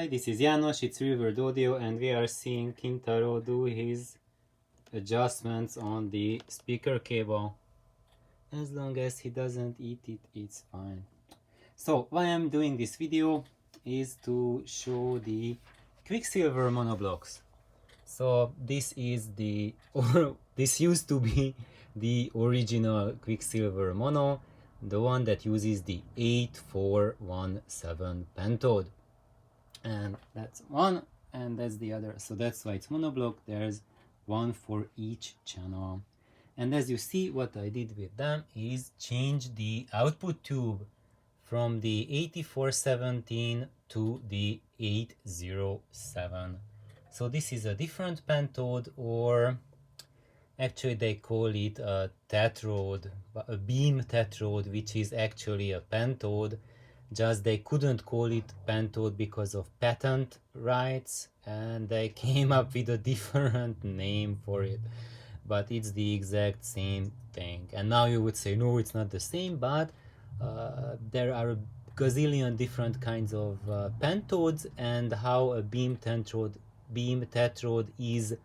Hi, this is János, it's River Audio, and we are seeing Kintaro do his adjustments on the speaker cable. As long as he doesn't eat it, it's fine. So why I'm doing this video is to show the Quicksilver monoblocks. So this is the, or this used to be the original Quicksilver mono, the one that uses the 8417 pentode. And that's one, and that's the other, so that's why it's monoblock. There's one for each channel. And as you see, what I did with them is change the output tube from the 8417 to the 807. So this is a different pentode, or actually they call it a tetrode, a beam tetrode, which is actually a pentode. Just they couldn't call it pentode because of patent rights, and they came up with a different name for it, but it's the exact same thing. And now you would say, no, it's not the same, but there are a gazillion different kinds of pentodes, and how a beam tetrode is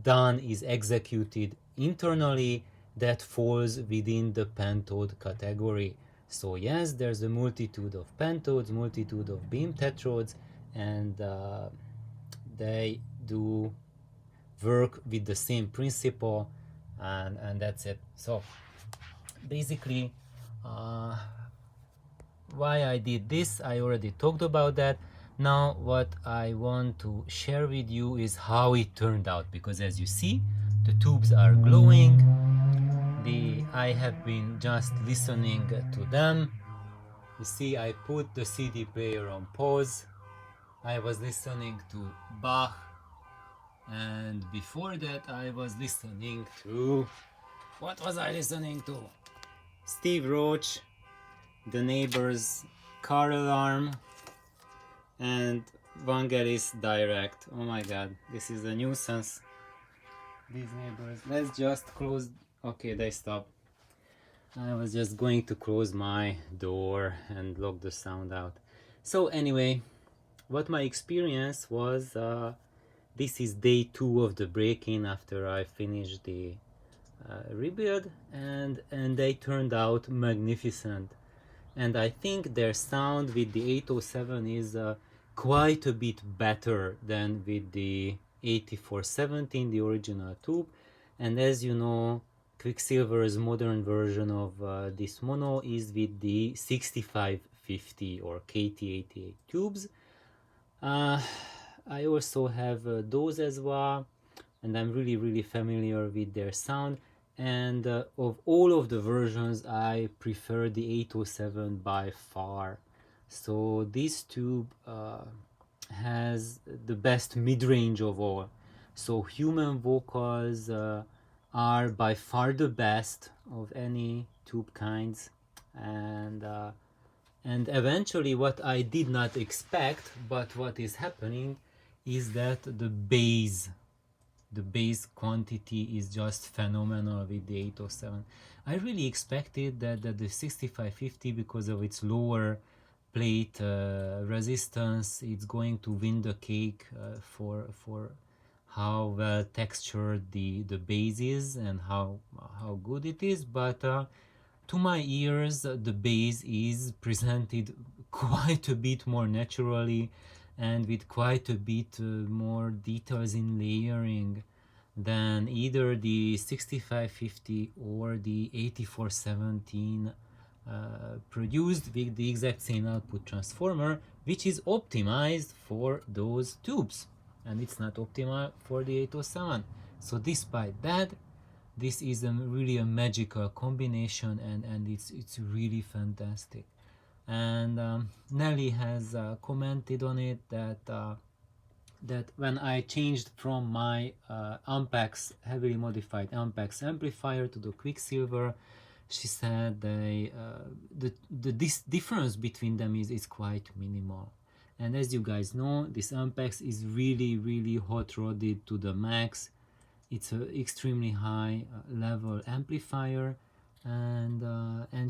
done, is executed internally, that falls within the pentode category. So yes, there's a multitude of pentodes, multitude of beam tetrodes, and they do work with the same principle, and that's it. So basically, why I did this, I already talked about that. Now what I want to share with you is how it turned out, because as you see, the tubes are glowing. I have been just listening to them. You see, I put the CD player on pause. I was listening to Bach, and before that I was listening to... what was I listening to? Steve Roach, the neighbor's car alarm, and Vangelis Direct. Oh my god, this is a nuisance. These neighbors. Let's just close... okay, they stopped. I was just going to close my door and lock the sound out. So anyway, what my experience was, this is day 2 of the break-in after I finished the rebuild, and they turned out magnificent. And I think their sound with the 807 is quite a bit better than with the 8417, the original tube. And as you know, Quicksilver's modern version of this mono is with the 6550 or KT88 tubes. I also have those as well, and I'm really familiar with their sound. And of all of the versions, I prefer the 807 by far. So this tube has the best mid-range of all. So human vocals are by far the best of any tube kinds, and eventually what I did not expect, but what is happening, is that the bass quantity is just phenomenal with the 807. I really expected that the 6550, because of its lower plate resistance, it's going to win the cake for how well textured the bass is and how good it is. But to my ears, the bass is presented quite a bit more naturally and with quite a bit more details in layering than either the 6550 or the 8417 produced with the exact same output transformer, which is optimized for those tubes, and it's not optimal for the 807. So despite that, this is really a magical combination, and it's really fantastic. And Nelly has commented on it that when I changed from my Ampex, heavily modified Ampex amplifier to the Quicksilver, she said this difference between them is quite minimal. And as you guys know, this Ampex is really hot rodded to the max. It's an extremely high level amplifier, and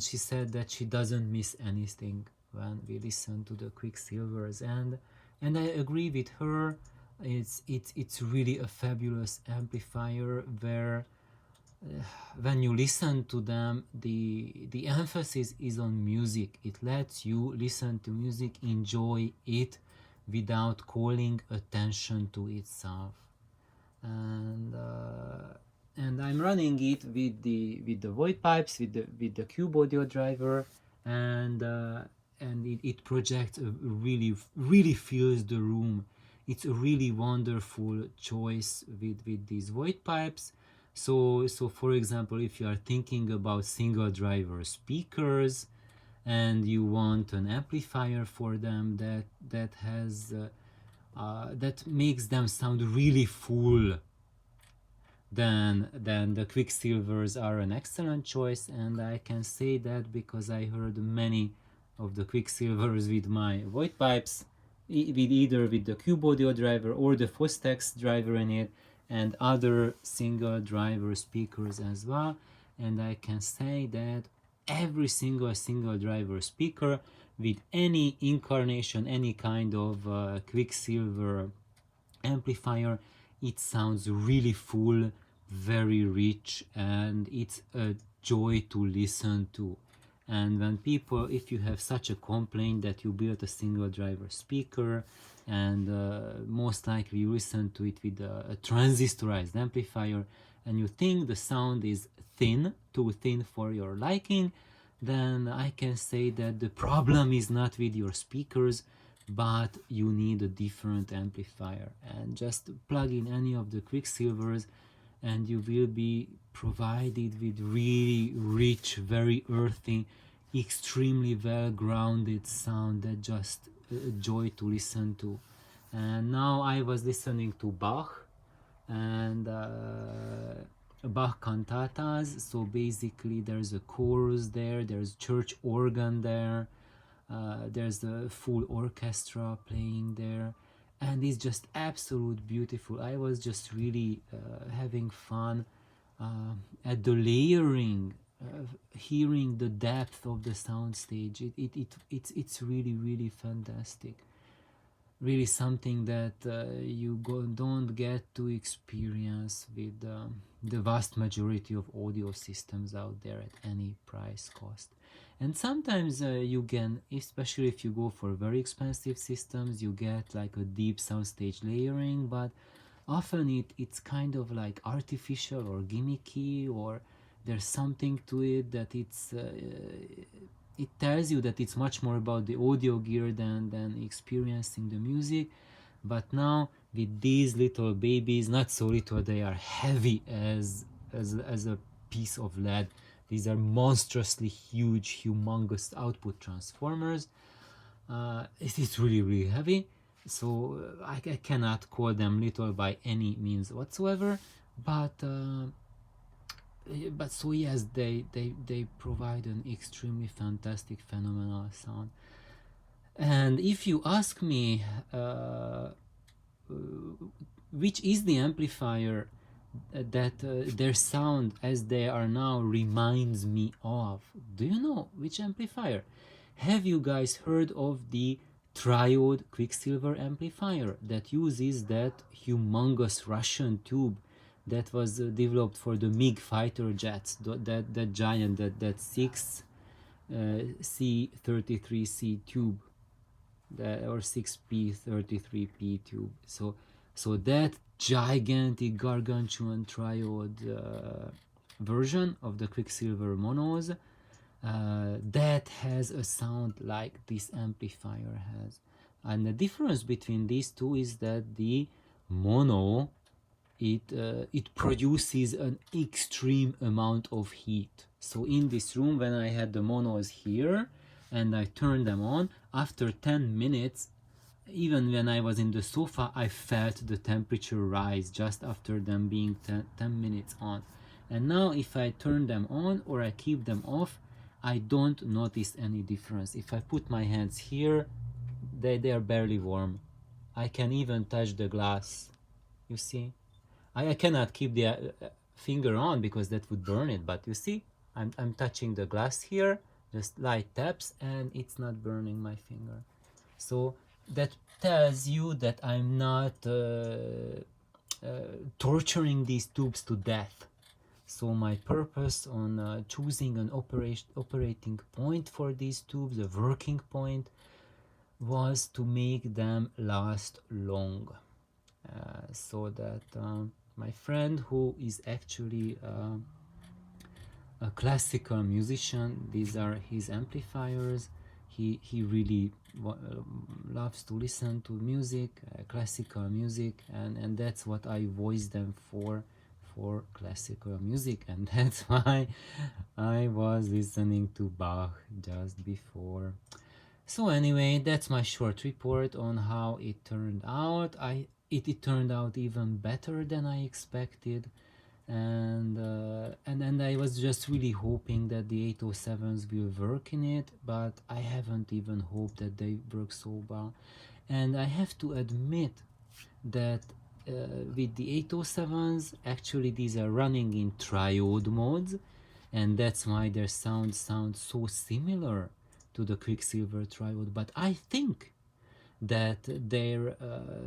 she said that she doesn't miss anything when we listen to the Quicksilvers. And And I agree with her. It's really a fabulous amplifier where when you listen to them, the emphasis is on music. It lets you listen to music, enjoy it without calling attention to itself. And I'm running it with the void pipes, with the cube audio driver, and it projects really fills the room. It's a really wonderful choice with these void pipes. So for example, if you are thinking about single driver speakers and you want an amplifier for them that has that makes them sound really full, then the Quicksilvers are an excellent choice. And I can say that because I heard many of the Quicksilvers with my void pipes, with either with the cube audio driver or the Fostex driver in it, and other single driver speakers as well. And I can say that every single driver speaker with any incarnation, any kind of Quicksilver amplifier, it sounds really full, very rich, and it's a joy to listen to. And when people, if you have such a complaint that you built a single driver speaker and most likely you listen to it with a transistorized amplifier and you think the sound is too thin for your liking, then I can say that the problem is not with your speakers, but you need a different amplifier. And just plug in any of the Quicksilvers and you will be provided with really rich, very earthy, extremely well grounded sound that just a joy to listen to. And now I was listening to Bach and Bach cantatas. So basically there's a chorus there, there's church organ there, there's the full orchestra playing there, and it's just absolute beautiful. I was just really having fun at the layering, hearing the depth of the soundstage. It's really fantastic. Really something that don't get to experience with the vast majority of audio systems out there at any price cost. And sometimes you can, especially if you go for very expensive systems, you get like a deep soundstage layering, but often it's kind of like artificial or gimmicky, or there's something to it that it tells you that it's much more about the audio gear than experiencing the music. But now with these little babies, not so little, they are heavy as a piece of lead. These are monstrously huge, humongous output transformers. It's really heavy. So I cannot call them little by any means whatsoever. But so yes, they provide an extremely fantastic, phenomenal sound. And if you ask me which is the amplifier that their sound as they are now reminds me of, do you know which amplifier? Have you guys heard of the triode Quicksilver amplifier that uses that humongous Russian tube that was developed for the MiG fighter jets, that giant, that 6 C33C tube, or 6P33P tube. So that gigantic gargantuan triode version of the Quicksilver monos that has a sound like this amplifier has. And the difference between these two is that the mono, it produces an extreme amount of heat. So in this room, when I had the monos here and I turned them on, after 10 minutes, even when I was in the sofa, I felt the temperature rise just after them being 10 minutes on. And now if I turn them on or I keep them off, I don't notice any difference. If I put my hands here, they are barely warm. I can even touch the glass. You see? I cannot keep the finger on because that would burn it, but you see, I'm touching the glass here, just light taps, and it's not burning my finger. So that tells you that I'm not torturing these tubes to death. So my purpose on choosing an operating point for these tubes, a working point, was to make them last long. So that my friend, who is actually a classical musician, these are his amplifiers. He really loves to listen to music, classical music, and that's what I voice them for classical music, and that's why I was listening to Bach just before. So anyway, that's my short report on how it turned out. It turned out even better than I expected, and I was just really hoping that the 807s will work in it, but I haven't even hoped that they work so well. And I have to admit that with the 807s, actually these are running in triode modes, and that's why their sound sounds so similar to the Quicksilver triode. But I think that their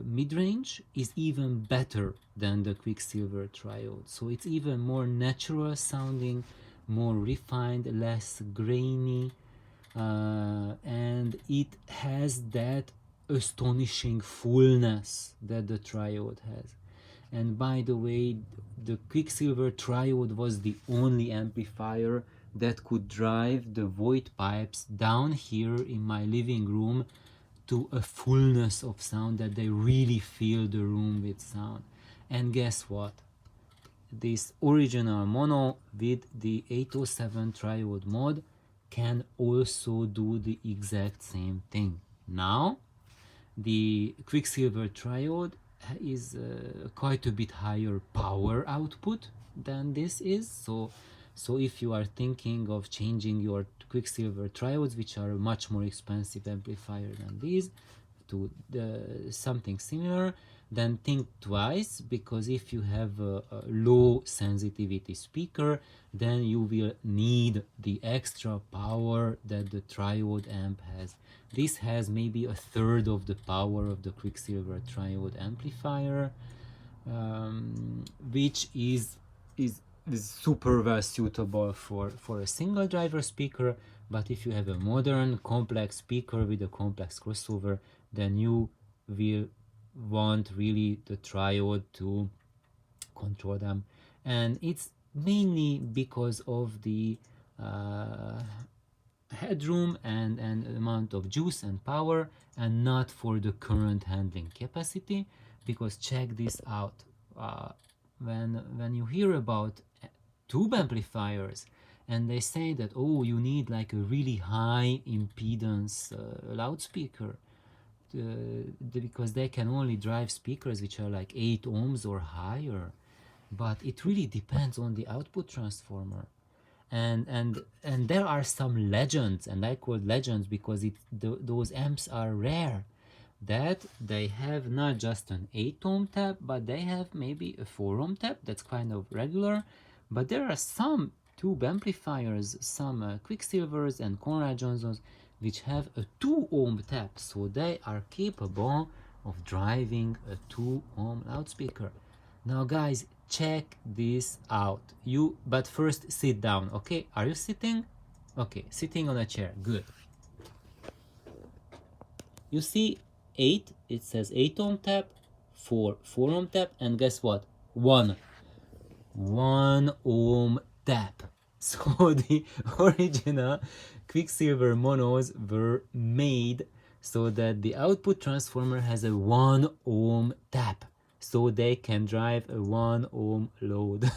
mid-range is even better than the Quicksilver triode. So it's even more natural sounding, more refined, less grainy, and it has that astonishing fullness that the triode has. And by the way, the Quicksilver triode was the only amplifier that could drive the void pipes down here in my living room to a fullness of sound that they really fill the room with sound. And guess what? This original mono with the 807 triode mod can also do the exact same thing. Now, the Quicksilver triode is quite a bit higher power output than this is. So if you are thinking of changing your Quicksilver triodes, which are a much more expensive amplifier than these, to something similar, then think twice, because if you have a low sensitivity speaker, then you will need the extra power that the triode amp has. This has maybe a third of the power of the Quicksilver triode amplifier, which is super well suitable for a single driver speaker. But if you have a modern complex speaker with a complex crossover, then you will want really the triode to control them. And it's mainly because of the headroom and amount of juice and power, and not for the current handling capacity. Because check this out, when you hear about tube amplifiers and they say that, oh, you need like a really high impedance loudspeaker, because they can only drive speakers which are like 8 ohms or higher. But it really depends on the output transformer. And there are some legends, and I call legends because those amps are rare, that they have not just an 8 ohm tap, but they have maybe a 4 ohm tap. That's kind of regular. But there are some tube amplifiers, some Quicksilvers and Conrad Johnsons, which have a 2 ohm tap, so they are capable of driving a 2 ohm loudspeaker. Now guys, check this out. But first sit down, okay? Are you sitting? Okay, sitting on a chair, good. You see 8, it says 8 ohm tap, 4 ohm tap, and guess what? 1 ohm tap. So the original Quicksilver monos were made so that the output transformer has a 1 ohm tap, so they can drive a 1 ohm load.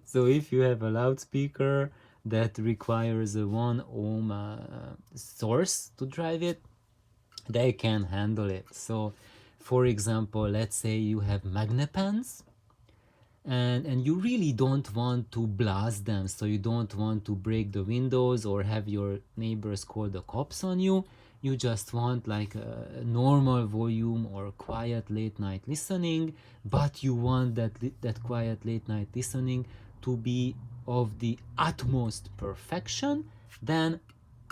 So if you have a loudspeaker that requires a 1 ohm source to drive it, they can handle it. So for example, let's say you have magnepans, and you really don't want to blast them, so you don't want to break the windows or have your neighbors call the cops on you. You just want like a normal volume or quiet late night listening, but you want that quiet late night listening to be of the utmost perfection. Then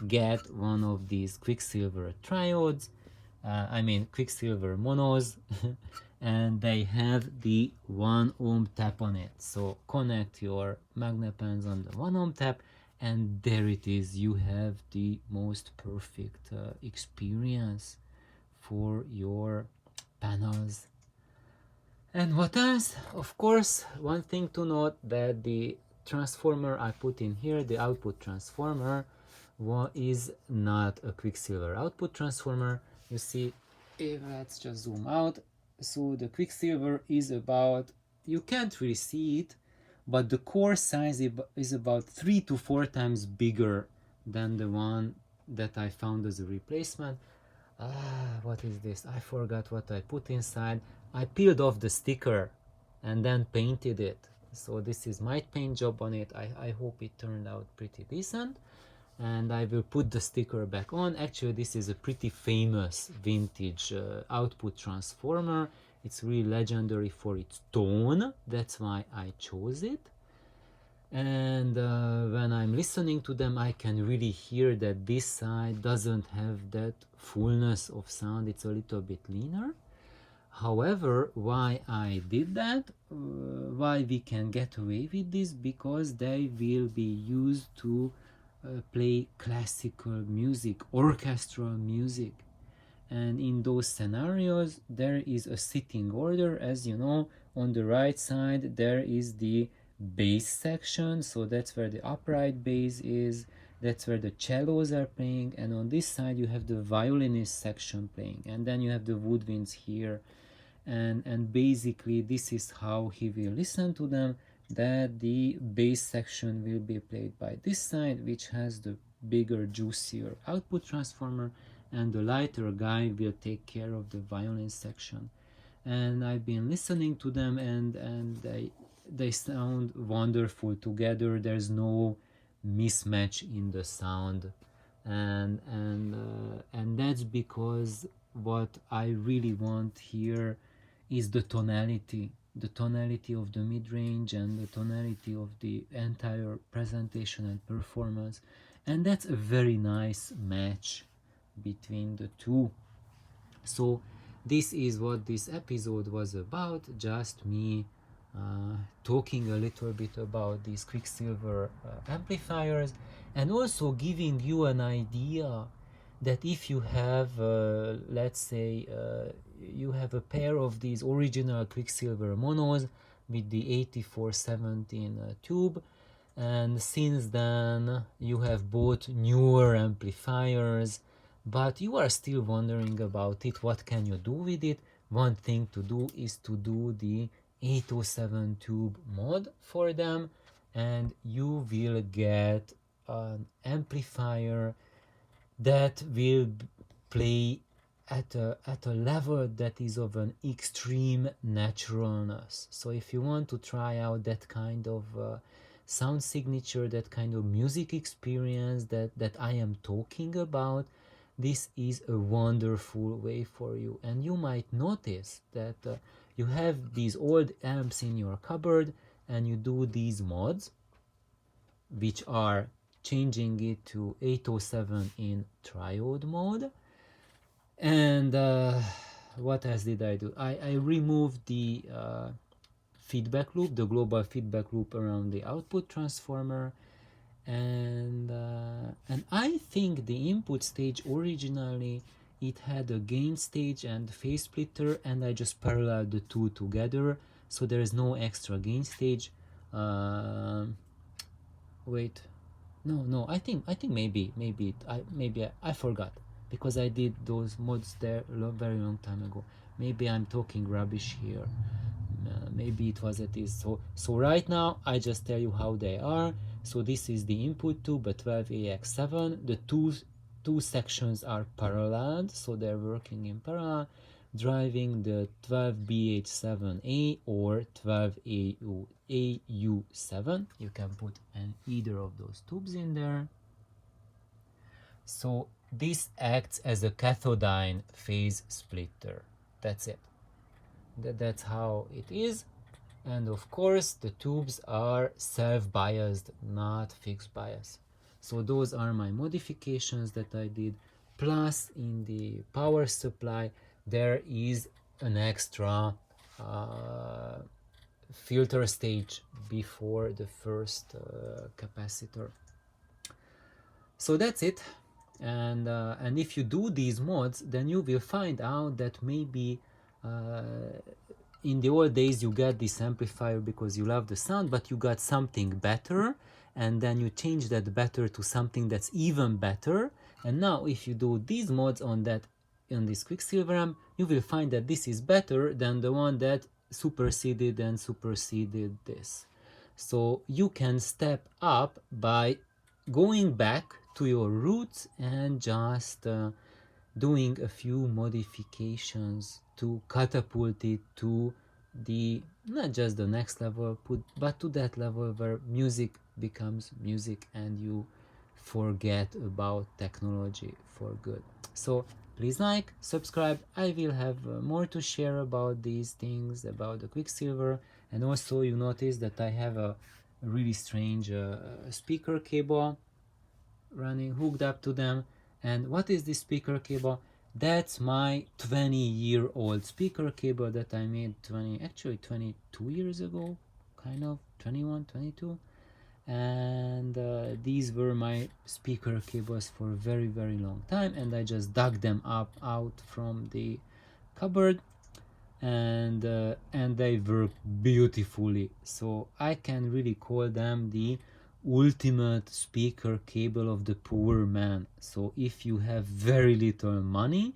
get one of these Quicksilver triodes, I mean Quicksilver monos, and they have the 1 ohm tap on it. So connect your magnet pens on the 1 ohm tap, and there it is. You have the most perfect experience for your panels. And what else? Of course, one thing to note, that the transformer I put in here, the output transformer, is not a Quicksilver output transformer. You see, let's just zoom out. So the Quicksilver is about, you can't really see it, but the core size is about 3 to 4 times bigger than the one that I found as a replacement. What is this? I forgot what I put inside. I peeled off the sticker and then painted it. So this is my paint job on it. I hope it turned out pretty decent. And I will put the sticker back on. Actually, this is a pretty famous vintage output transformer. It's really legendary for its tone. That's why I chose it. And when I'm listening to them, I can really hear that this side doesn't have that fullness of sound. It's a little bit leaner. However, why I did that, why we can get away with this, because they will be used to play classical music, orchestral music. And in those scenarios, there is a sitting order. As you know, on the right side there is the bass section, so that's where the upright bass is, that's where the cellos are playing, and on this side you have the violinist section playing, and then you have the woodwinds here. And basically this is how he will listen to them, that the bass section will be played by this side, which has the bigger, juicier output transformer, and the lighter guy will take care of the violin section. And I've been listening to them, and they sound wonderful together. There's no mismatch in the sound, and that's because what I really want here is the tonality of the mid-range and the tonality of the entire presentation and performance, and that's a very nice match between the two. So this is what this episode was about, just me talking a little bit about these Quicksilver amplifiers, and also giving you an idea that if you have, let's say, you have a pair of these original Quicksilver monos with the 8417 tube, and since then you have bought newer amplifiers, but you are still wondering about it, what can you do with it? One thing to do is to do the 807 tube mod for them, and you will get an amplifier that will play at a level that is of an extreme naturalness. So if you want to try out that kind of sound signature, that kind of music experience that I am talking about, this is a wonderful way for you. And you might notice that you have these old amps in your cupboard, and you do these mods, which are changing it to 807 in triode mode. And what else did I do? I removed the feedback loop, the global feedback loop around the output transformer, and I think the input stage originally it had a gain stage and phase splitter, and I just paralleled the two together, so there is no extra gain stage. Wait, no, I think maybe I forgot, because I did those mods there very long time ago. Maybe I'm talking rubbish here. Maybe it was at this. So right now I just tell you how they are. So this is the input tube, a 12AX7. The two sections are parallel, so they're working in parallel, driving the 12BH7A or 12AU7. You can put either of those tubes in there. So this acts as a cathodine phase splitter. That's it. That's how it is. And of course the tubes are self-biased, not fixed bias. So those are my modifications that I did. plus in the power supply there is an extra filter stage before the first capacitor. So that's it. And if you do these mods, then you will find out that maybe in the old days you got this amplifier because you love the sound, but you got something better, and then you change that better to something that's even better. And now if you do these mods on this Quicksilver amp, you will find that this is better than the one that superseded this. So you can step up by going back to your roots and just doing a few modifications to catapult it to the not just the next level, but to that level where music becomes music and you forget about technology for good. So please like, subscribe. I will have more to share about these things, about the Quicksilver. And also you notice that I have a really strange speaker cable running hooked up to them. And what is this speaker cable? That's my 20-year-old speaker cable that I made 22 years ago, kind of 21, 22. And these were my speaker cables for a very, very long time, and I just dug them up out from the cupboard, and they work beautifully. So I can really call them the ultimate speaker cable of the poor man. So if you have very little money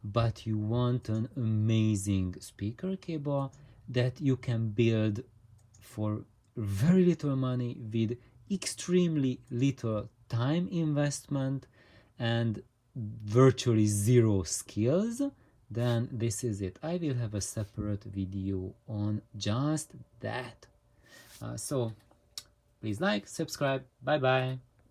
but you want an amazing speaker cable that you can build for very little money with extremely little time investment and virtually zero skills, then this is it. I will have a separate video on just that. So please like, subscribe. Bye bye.